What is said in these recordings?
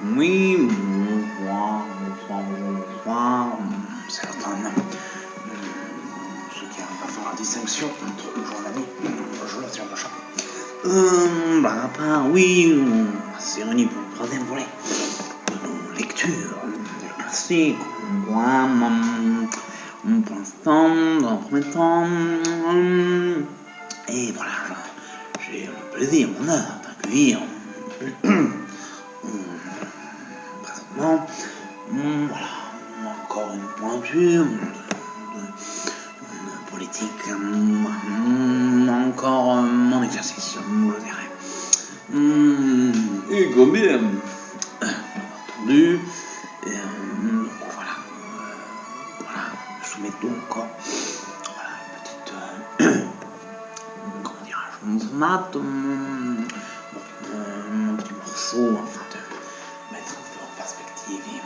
Oui, bonsoir, bonsoir. C'est l'automne. Ceux qui arrivent à faire la distinction entre le jour et la nuit, je le tire de chapeau. Blague à part, oui, on s'est réunis pour le troisième volet de nos lectures, des classiques. Moi, pour l'instant, dans le premier temps, et voilà, j'ai le plaisir, l'honneur d'accueillir présentement, voilà, encore une pointure de politique, encore mon exercice, je dirais. Et combien entendu, donc voilà, je soumets donc voilà, petite, comment dirais-je, sonate, mon petit morceau, afin de mettre un peu en perspective et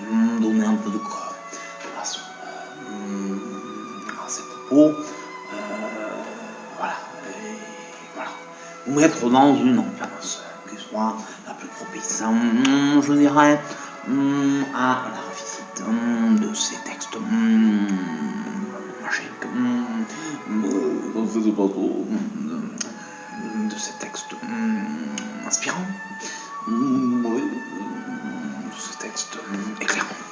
donner un peu de corps à ses propos. Voilà, ou mettre dans une ambiance qui soit la plus propice, je dirais, à la revisite de ces textes magiques, n'en faisais pas trop, de ces textes inspirants, oui, de ces textes éclairants.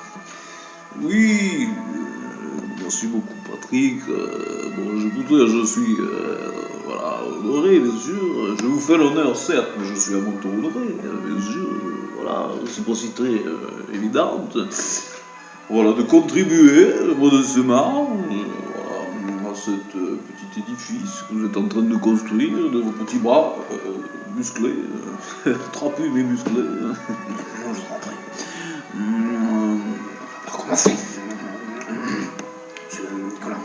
Oui, merci beaucoup Patrick. Écoutez, je suis voilà, honoré, bien sûr. Je vous fais l'honneur, certes, mais je suis à mon tour honoré, bien sûr. Voilà, réciprocité évidente. Voilà, de contribuer modestement voilà, à cet petit édifice que vous êtes en train de construire de vos petits bras musclés, trapus mais musclés. Je vous en prie. On va commencer. Monsieur Nicolas.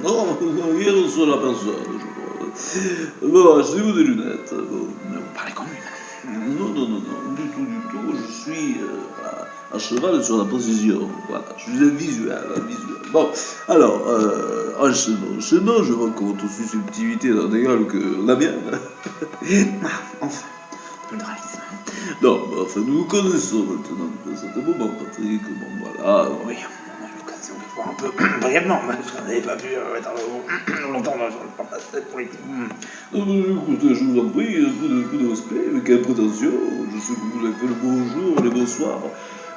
Non, il y a une seule personne, je crois. Bon, achetez-vous des lunettes. Bon. Vous parlez comme lui. Non, du tout. Je suis à cheval sur la position. Voilà, je suis un visuel. Bon, alors, enchaînons, je vois que votre susceptibilité n'en égale que la mienne. Enfin, le dralisme. Non, enfin, nous nous connaissons maintenant depuis un certain moment, Patrick. Bon, voilà. Oui, on a eu l'occasion de voir un peu brièvement, parce qu'on n'avait pas pu être longtemps dans le passé politique. Écoutez, je vous en prie, un peu de respect, mais quelle prétention. Je sais que vous avez fait le bonjour, les bonsoirs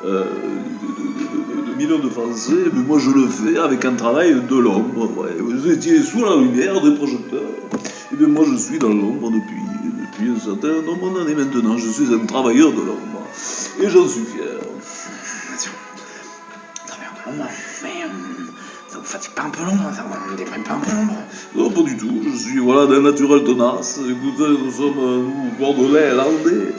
de millions de Français, mais moi je le fais avec un travail de l'ombre. Ouais. Vous étiez sous la lumière des projecteurs, et bien moi je suis dans l'ombre depuis un certain nombre d'années maintenant. Je suis un travailleur de l'ombre, et j'en suis fier. Bien sûr, travailleur de l'ombre, mais ça vous fatigue pas un peu l'ombre? Ça vous déprime pas un peu l'ombre? Non, pas du tout. Je suis d'un naturel tenace. Écoutez, nous sommes, nous, Bordelais, Landais,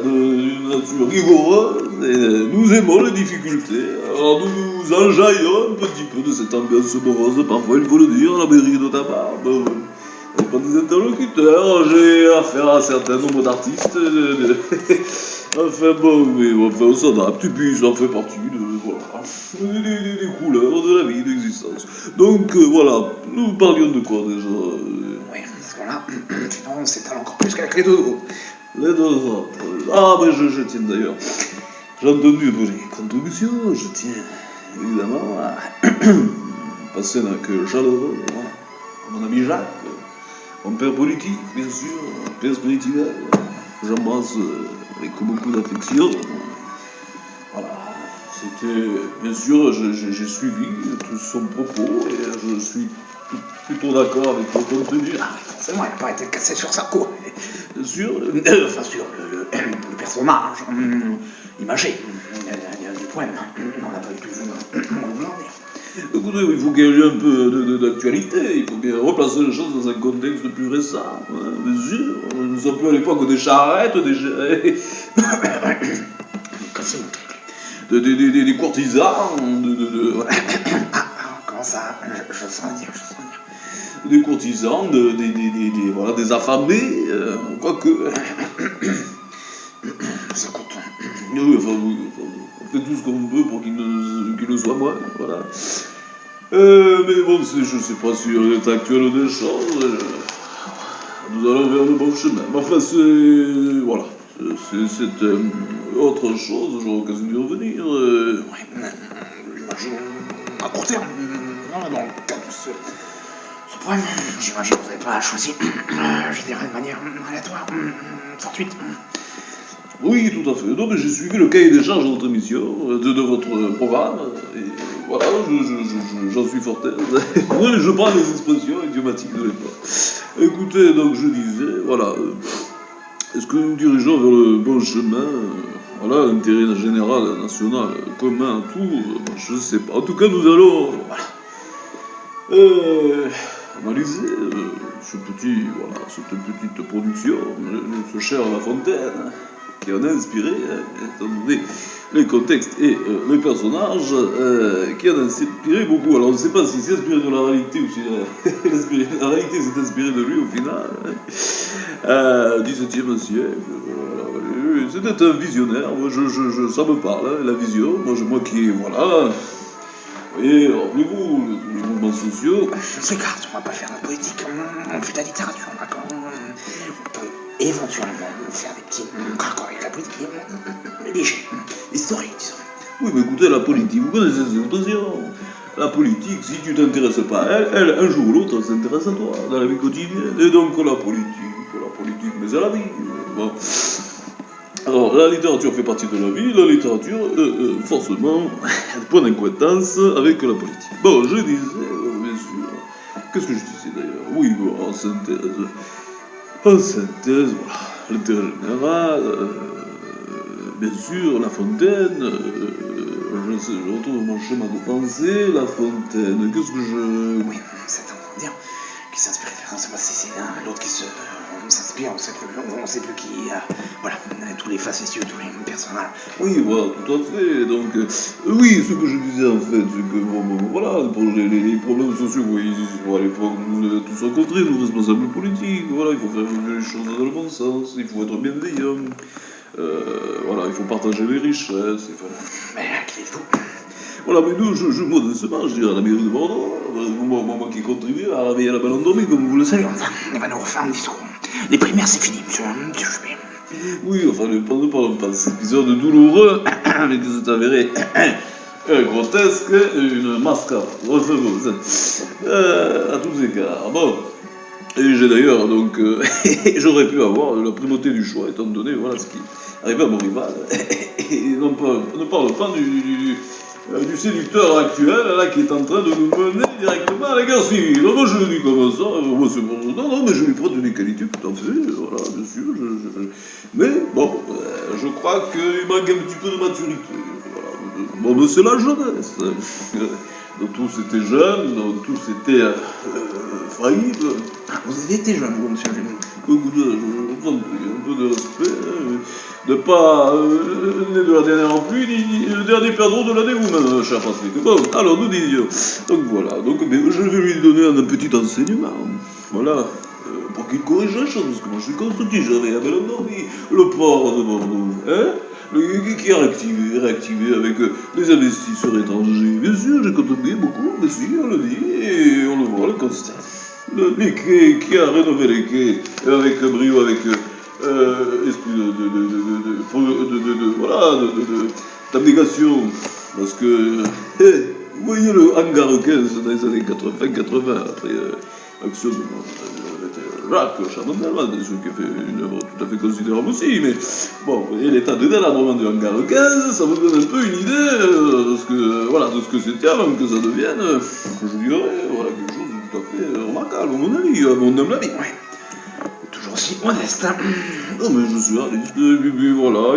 d'une nature rigoureuse, et nous aimons les difficultés. Alors nous nous enjaillons un petit peu de cette ambiance morose, parfois il faut le dire, la mairie de tabac. Pas des interlocuteurs, j'ai affaire à un certain nombre d'artistes. Enfin bon, oui, enfin, on s'adapte, et puis ça fait partie des couleurs de la vie, de l'existence. Donc voilà, nous parlions de quoi déjà Oui, parce que là, sinon on s'étale encore plus qu'avec les deux autres. Les deux autres. Ah, mais je tiens d'ailleurs. J'ai entendu les contributions, je tiens évidemment à passer un accueil chaleureux à mon ami Jacques. Mon père politique, bien sûr, père spirituel, j'embrasse avec beaucoup d'affection. Voilà, c'était, bien sûr, j'ai suivi tout son propos et je suis plutôt d'accord avec le contenu. Ah oui, forcément, il n'a pas été cassé sur sa cour. Bien sûr, enfin sur le personnage imagé du poème. On n'a pas du tout vu le Écoutez, il faut qu'il y ait un peu d'actualité, il faut bien replacer les choses dans un contexte plus récent, hein, bien sûr. Nous sommes plus à l'époque des charrettes, des des courtisans, comment ça? Je sens dire. Des courtisans, voilà, des affamés, quoique. C'est content. Oui, on fait tout ce qu'on peut pour qu'il le soit moins, voilà. Mais bon, je ne sais pas sur l'état actuel des choses. Nous allons vers le bon chemin. Mais enfin, c'est. Voilà. C'est autre chose, j'aurai l'occasion d'y revenir. J'imagine, à court terme, dans le cadre de ce problème, j'imagine que vous n'avez pas choisi, je dirais de manière aléatoire, fortuite. Oui, tout à fait. Non, mais j'ai suivi le cahier des charges de votre émission, de votre programme, et voilà, j'en suis fort aise. Oui, je prends les expressions idiomatiques de l'époque. Écoutez, donc je disais, voilà, est-ce que nous dirigeons vers le bon chemin voilà, l'intérêt général, national, commun, tout, je ne sais pas. En tout cas, nous allons, analyser cette petite production de ce cher La Fontaine, qui en a inspiré, étant donné les contextes et les personnages, qui en a inspiré beaucoup. Alors on ne sait pas s'il s'est inspiré de la réalité ou si la réalité s'est inspirée de lui au final. 17e siècle, voilà. C'était un visionnaire, moi, ça me parle, hein, la vision, moi qui, voilà. Vous voyez, rappelez-vous, les mouvements sociaux. On s'écarte, on va pas faire de politique, on fait de la littérature, d'accord. On peut éventuellement faire des petits raccords avec la politique, mais léger, historique, disons. Oui, mais écoutez, la politique, vous connaissez cette expression. La politique, si tu t'intéresses pas à elle, un jour ou l'autre, elle s'intéresse à toi, dans la vie quotidienne. Et donc la politique, mais c'est la vie. Bon. Alors, la littérature fait partie de la vie, la littérature, forcément, point d'acquaintance avec la politique. Bon, je disais, bien sûr, qu'est-ce que je disais d'ailleurs? Oui, bon, en synthèse, voilà, l'intérêt général, bien sûr, La Fontaine, je retourne mon schéma de pensée, La Fontaine, qu'est-ce que je... Oui, c'est à dire qui s'inspire, on ne sait pas si c'est l'un, l'autre qui s'inspire, on sait plus qui, voilà, tous les facétieux, tous les personnages. Oui, voilà, tout à fait, donc, oui, ce que je disais en fait, c'est que, voilà, les problèmes sociaux, vous voyez, à l'époque, nous avons tous rencontrés, nos responsables politiques, voilà, il faut faire les choses dans le bon sens, il faut être bienveillant, voilà, il faut partager les richesses, Mais qui êtes-vous? Voilà, mais nous, modestement, je dirais à la mairie de Bordeaux, moi qui contribue à réveiller la belle endormie, comme vous le savez. On va nous refaire un discours. Les primaires, c'est fini, monsieur Juppé. Oui, enfin, ne parlons pas de cet épisode douloureux, mais qui s'est avéré grotesque, une mascarade. Enfin bon, à tous égards. Bon, et j'ai d'ailleurs, donc, j'aurais pu avoir la primauté du choix, étant donné, voilà, ce qui arrivait à mon rival. Et ne parle pas du séducteur actuel, là, qui est en train de nous mener directement à la guerre civile. Moi, je le dis comme ça, moi, c'est bon. Non, mais je lui prête des qualités tout à fait, voilà, bien sûr. Mais, bon, je crois qu'il manque un petit peu de maturité, voilà. Bon, mais c'est la jeunesse. Donc, tous étaient jeunes, donc, tous étaient faillibles. Vous avez été jeune, vous, monsieur Juppé. Écoutez, je vous en prie, un peu de respect, ne pas né de la dernière pluie, ni le dernier perdreau de l'année vous-même, cher Patrick. Bon, alors nous disions. Donc voilà, donc je vais lui donner un petit enseignement. Voilà. Pour qu'il corrige les choses, parce que moi je suis constructif, j'avais la belle endormie, le port de Bordeaux, hein, qui a réactivé avec les investisseurs étrangers. Bien sûr, j'ai contribué beaucoup, mais si, on le dit, et on le voit, on le constate. Les quais, qui a rénové les quais avec brio, avec esprit d'abnégation, parce que vous voyez le hangar 15 dans les années 80, après Action de Jacques Chabanel, qui a fait une œuvre tout à fait considérable aussi, mais bon, vous voyez l'état de délabrement du hangar 15, ça vous donne un peu une idée de ce que c'était avant que ça devienne, je dirais, voilà, quelque chose de tout à fait remarquable, à mon avis, à mon humble avis. Ouais. Toujours aussi modeste, hein. Non, mais je suis réaliste, et puis voilà,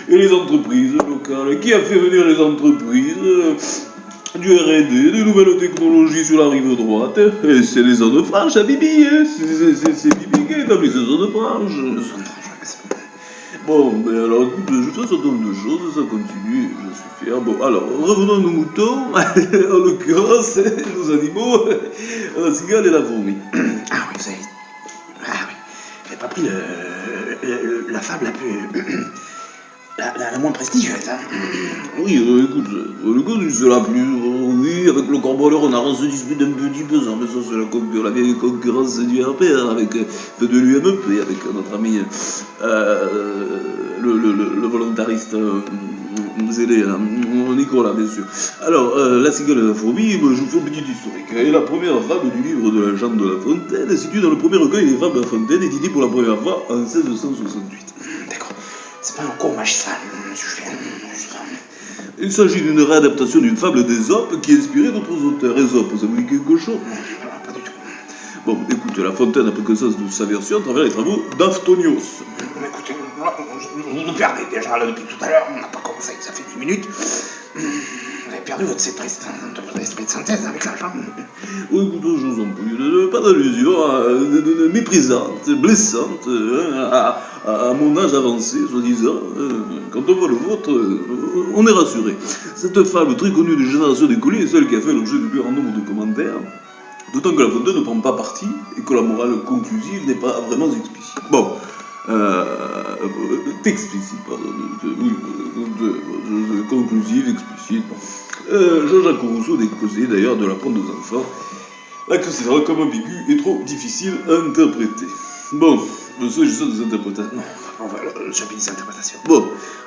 et les entreprises locales, qui a fait venir les entreprises du R&D, des nouvelles technologies sur la rive droite, et c'est les zones franches à Bibi, hein. C'est Bibi qui a établi ces zones franches. Bon, mais alors écoute, je fais un certain nombre de choses, ça continue, je suis fier. Bon, alors, revenons à nos moutons, en l'occurrence, nos animaux, la cigale et la fourmi. Ah oui, vous avez... Ah oui, j'avais pas pris la fable la plus... la moins prestigieuse, hein. Oui, écoute, le coup, c'est la plus. Oui, avec le Corboleur, on se dispute un petit peu, ça, mais ça, c'est la vieille concurrence du RPR, avec, de l'UMP, avec notre ami, le volontariste zélé, là, Nicolas, bien sûr. Alors, la cigale et la fourmi, je vous fais un petit historique. Elle est la première fable du livre de la Jeanne de La Fontaine, située dans le premier recueil des fables de La Fontaine, édité pour la première fois en 1668. D'accord. C'est pas un cours magistral, monsieur Julien. Il s'agit d'une réadaptation d'une fable d'Ésope qui est inspirée d'autres auteurs. Ésope, ça vous dit quelque chose? Non, pas du tout. Bon, écoutez, La Fontaine a pris connaissance de sa version à travers les travaux d'Aftonios. Écoutez, vous nous perdez déjà là depuis tout à l'heure, on n'a pas commencé, ça fait 10 minutes. Vous avez perdu votre esprit de synthèse avec l'argent. Oui, écoutez, je vous en prie, pas d'allusion méprisante, blessante, à mon âge avancé, soi-disant. Quand on voit le vôtre, on est rassuré. Cette fable très connue de génération d'écoliers est celle qui a fait l'objet du plus grand nombre de commentaires, d'autant que La Fontaine ne prend pas parti et que la morale conclusive n'est pas vraiment explicite. Bon, explicite, pardon, conclusive, explicite. Jean-Jacques Rousseau décausait d'ailleurs de l'apprendre aux enfants, la considérant comme ambiguë et trop difficile à interpréter. Bon, s'agissant des interprétations. Non, on va le chapitre des interprétations. Bon,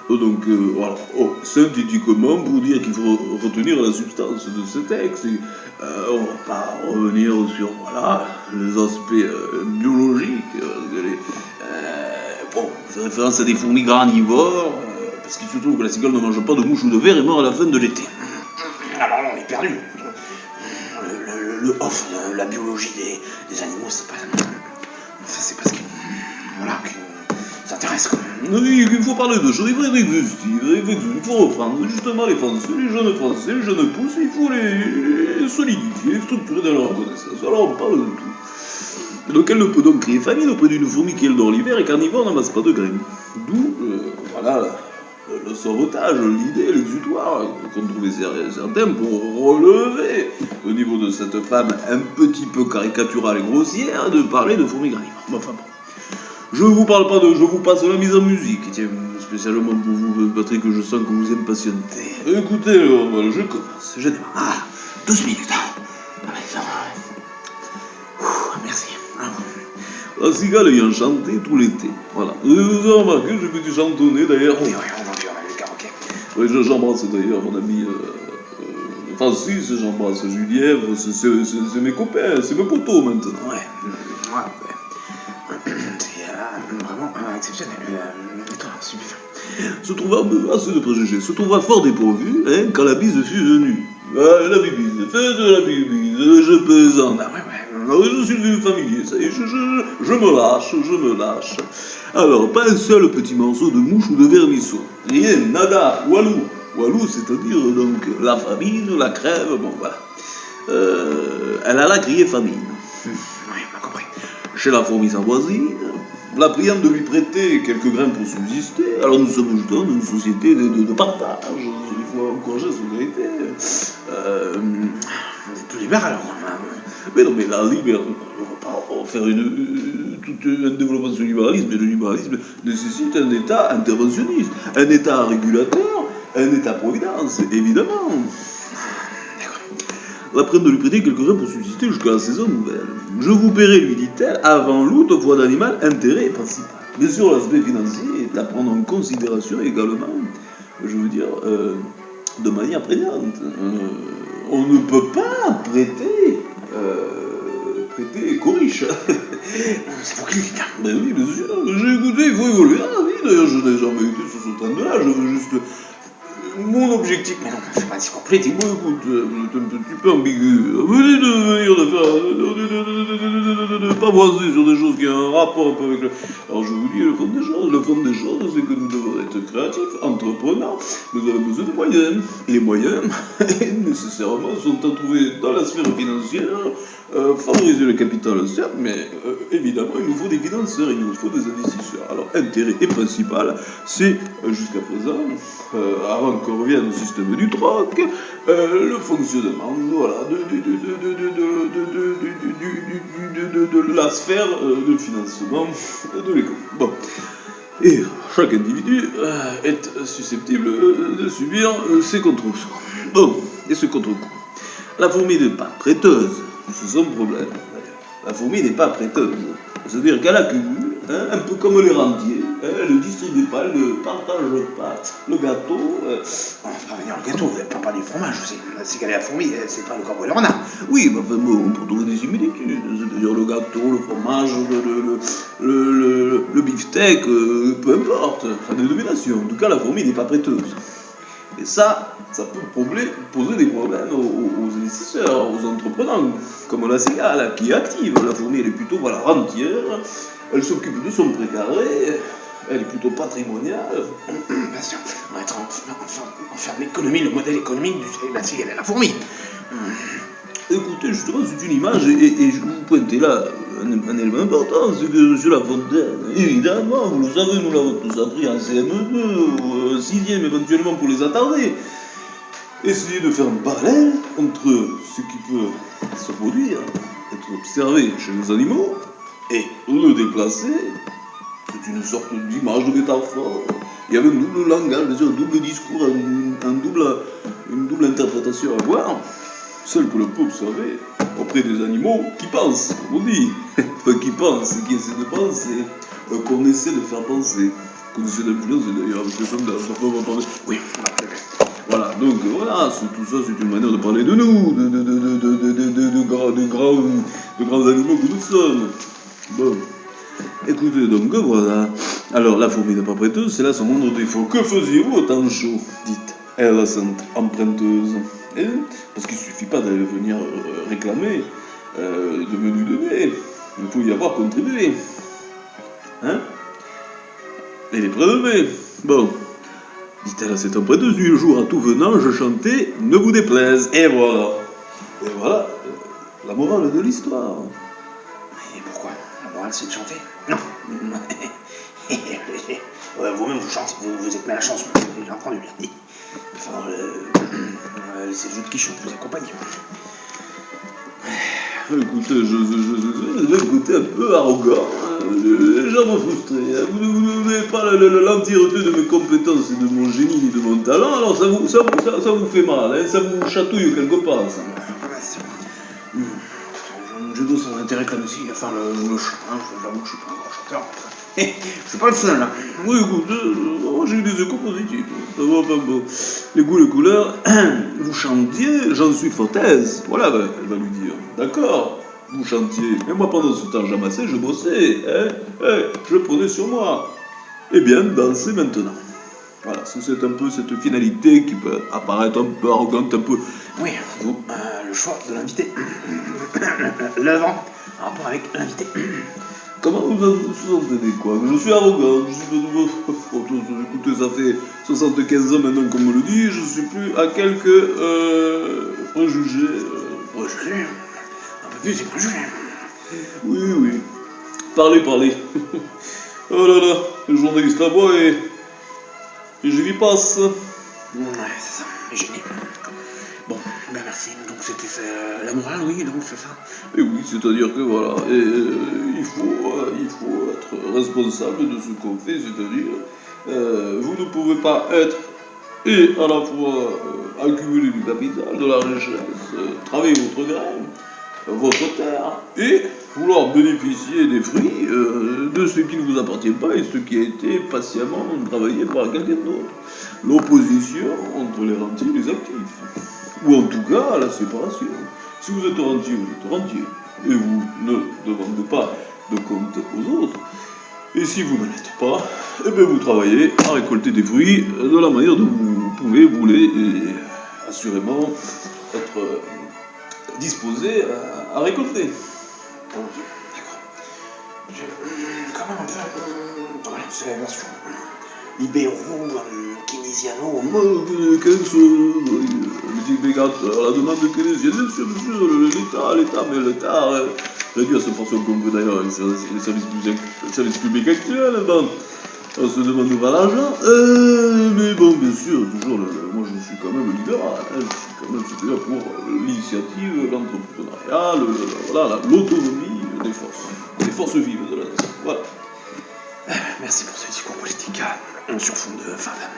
donc voilà. Synthétiquement, pour dire qu'il faut retenir la substance de ce texte, on va pas revenir sur voilà, les aspects biologiques. Bon, on fait référence à des fourmis granivores, parce qu'il se trouve que la cigale ne mange pas de mouches ou de vers et meurt à la fin de l'été. Alors là, on est perdu. Le off, la biologie des animaux, c'est pas. C'est parce que. Voilà, que ça intéresse quoi. Oui, il faut parler de choses, il faut être exhaustif, il faut reprendre justement les Français, les jeunes pousses, il faut les solidifier, les structurer dans leur connaissance. Alors on parle de tout. Donc elle ne peut donc créer famine auprès d'une fourmi qui dort l'hiver et carnivore n'amasse pas de graines. D'où, voilà, le sauvetage, l'idée, l'exutoire qu'ont trouvé certains pour relever, au niveau de cette femme un petit peu caricaturale et grossière, de parler de fourmis granivores. Enfin bon. Je vous parle pas de... Je vous passe la mise en musique. Tiens, spécialement pour vous, Patrick, je sens que vous impatientez. Écoutez, je commence. Je démarre. Ah, 12 minutes. Merci. La cigale ayant chanté tout l'été. Voilà. Vous avez remarqué, j'ai pu chantonner d'ailleurs. Oui, on a vu le karaoké. Oui, j'embrasse d'ailleurs mon ami Francis, j'embrasse Julien, c'est mes copains, c'est mes potos maintenant. Ouais. C'est vraiment exceptionnel. Et toi, stupéfiant. Se trouva assez de préjugés, se trouva fort dépourvu, hein, quand la bise fut venue. Ah, la bibise, faites la bibise, je plaisante. Ah ouais. Ah oui, je suis devenu familier, ça y est, je me lâche. Alors, pas un seul petit morceau de mouche ou de vermisseau. Rien, nada, walou. Walou, c'est-à-dire donc la famine, la crève, bon voilà. Elle alla crier famine. Oui, on a compris. Chez la fourmi sa voisine, la priant de lui prêter quelques grains pour subsister. Alors nous sommes dans une société de partage, il faut encourager la solidarité. Vous êtes tout libéral, alors. Mais non, mais la liberté, on va pas faire tout un développement sur le libéralisme, mais le libéralisme nécessite un État interventionniste, un État régulateur, un État-providence, évidemment. La prenne de lui prêter quelques grains pour subsister jusqu'à la saison nouvelle. Je vous paierai, lui dit-elle, avant l'août, voie d'animal, intérêt principal. Bien sûr, l'aspect financier est à prendre en considération également, je veux dire, de manière prégnante. On ne peut pas prêter qu'aux riches. C'est vous qui le dites. Ben oui, bien sûr, j'ai écouté, il faut évoluer dans la vie. D'ailleurs, je n'ai jamais été sur ce train-là, je veux juste... Mon objectif... Mais non, c'est pas un discours politique. Bon, écoute, c'est un petit peu ambigu. Venez de venir de faire... de pavoiser sur des choses qui ont un rapport un peu avec le... Alors je vous dis, le fond des choses. Le fond des choses, c'est que nous devons être créatifs, entrepreneurs. Nous avons besoin de moyens. Et les moyens, nécessairement, sont à trouver dans la sphère financière. Favoriser le capital, certes, mais évidemment, il nous faut des financeurs, il nous faut des investisseurs. Alors, intérêt et principal, c'est, jusqu'à présent, avant qu'on revienne au système du troc, le fonctionnement, voilà, de la sphère de financement de l'école. Bon. Et chaque individu est susceptible de subir ces contre-coups. Bon, et ce contre-coup. La fourmi n'est pas prêteuse, c'est son problème. La fourmi n'est pas prêteuse. C'est-à-dire qu'elle accumule, un peu comme les rentiers, elle ne distribue pas, elle ne partage pas le gâteau. On va pas venir le gâteau, vous n'avez pas parlé du fromage aussi. C'est qu'elle est la fourmi, c'est pas le corbeau et le renard. Oui, mais enfin bon, on peut trouver des similitudes. C'est-à-dire le gâteau, le fromage, le beefsteak, peu importe, la dénomination. En tout cas, la fourmi n'est pas prêteuse. Et ça peut poser des problèmes aux investisseurs, aux entrepreneurs, comme la cigale, qui est active. La fourmi, elle est plutôt rentière, elle s'occupe de son précaré, elle est plutôt patrimoniale. Bien sûr, on va être en faire l'économie, le modèle économique de la cigale et la fourmi. Écoutez, justement, c'est une image, et je vous pointer là un élément important, c'est que M. Lafontaine, évidemment, vous le savez, nous l'avons tous appris en CM2, ou 6e éventuellement pour les attarder. Essayez de faire un parallèle entre ce qui peut se produire, être observé chez les animaux, et le déplacer. C'est une sorte d'image, de métaphore. Il y avait un double langage, bien sûr, un double discours, une double interprétation à avoir. Celle que l'on peut observer auprès des animaux qui pensent, comme on dit. Enfin, qui pensent, qui essaient de penser, qu'on essaie de faire penser, qu'on essaie d'influencer d'ailleurs avec les sondages. Oui, voilà, donc voilà, tout ça c'est une manière de parler de nous, de grands animaux que nous sommes. Bon, écoutez, donc voilà. Alors, la fourmi n'est pas prêteuse, c'est là son moindre défaut. Que faisiez-vous au temps chaud, dites elle, cette emprunteuse. Parce qu'il ne suffit pas d'aller venir réclamer de menu donné, il faut y avoir contribué. Hein? Et les prélevés. Bon. Dit-elle à cette emprunteuse, un jour à tout venant, je chantais « Ne vous déplaise ». Et voilà. Et voilà la morale de l'histoire. Et pourquoi? La morale, c'est de chanter? Non. Vous-même, vous chantez, vous êtes mis à la chanson, j'ai entendu. Enfin, c'est le jeu de qui chante, vous accompagne. Écoutez, je vais écouter un peu arrogant, légèrement frustré. Vous n'avez pas l'entièreté de mes compétences et de mon génie et de mon talent, alors ça vous fait mal, hein, ça vous chatouille quelque part, ça. Je dois son intérêt que la musique, enfin le chant, j'avoue que je suis pas un grand chanteur. Je suis pas le seul, là. Oui, écoutez, j'ai eu des échos positifs. Ça va pas beau. Les goûts, les couleurs, vous chantiez, j'en suis fort aise. Voilà, elle va lui dire. D'accord, vous chantiez. Mais moi, pendant ce temps, j'amassais, je bossais. Je prenais sur moi. Eh bien, dansez maintenant. Voilà, c'est un peu cette finalité qui peut apparaître un peu arrogante, un peu... Oui, le choix de l'invité. L'avant, en rapport avec l'invité. Comment vous entendez quoi? Je suis arrogant, je suis pas... Écoutez, ça fait 75 ans maintenant qu'on me le dit, je suis plus à quelques préjugés. Préjugés? Un peu plus, c'est préjugés. Oui. Parlez. Oh là là, le journaliste à bois et je lui passe. Ouais, c'est ça, génie. Bon, ben merci. Donc c'était la morale, oui, donc c'est ça. Et oui, c'est-à-dire que voilà, il faut être responsable de ce qu'on fait, c'est-à-dire vous ne pouvez pas être et à la fois accumuler du capital, de la richesse, travailler votre grain, votre terre, et vouloir bénéficier des fruits de ce qui ne vous appartient pas et ce qui a été patiemment travaillé par quelqu'un d'autre. L'opposition entre les rentiers et les actifs. Ou en tout cas, la séparation. Si vous êtes rentier, vous êtes rentier. Et vous ne demandez pas de compte aux autres. Et si vous ne l'êtes pas, eh bien vous travaillez à récolter des fruits de la manière dont vous pouvez, voulez, et assurément être disposé à récolter. Bon, d'accord. Quand même un peu... ouais, c'est la version libéraux, keynesiano, la demande keynésienne, bien sûr, l'État, mais l'État réduit à ce portion qu'on veut d'ailleurs les services publics actuels, bon, on se demande où va l'argent, mais bon, bien sûr, toujours, moi je suis quand même libéral, hein, je suis quand même supérieur pour l'initiative, l'entrepreneuriat, l'autonomie des forces vives de la nation, voilà. Merci pour ce discours politique sur fond de fin d'âme.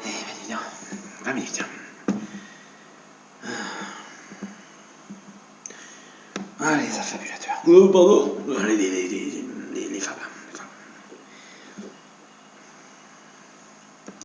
Eh, viens, 20 minutes, tiens. Ah, les affabulateurs. Pardon? Les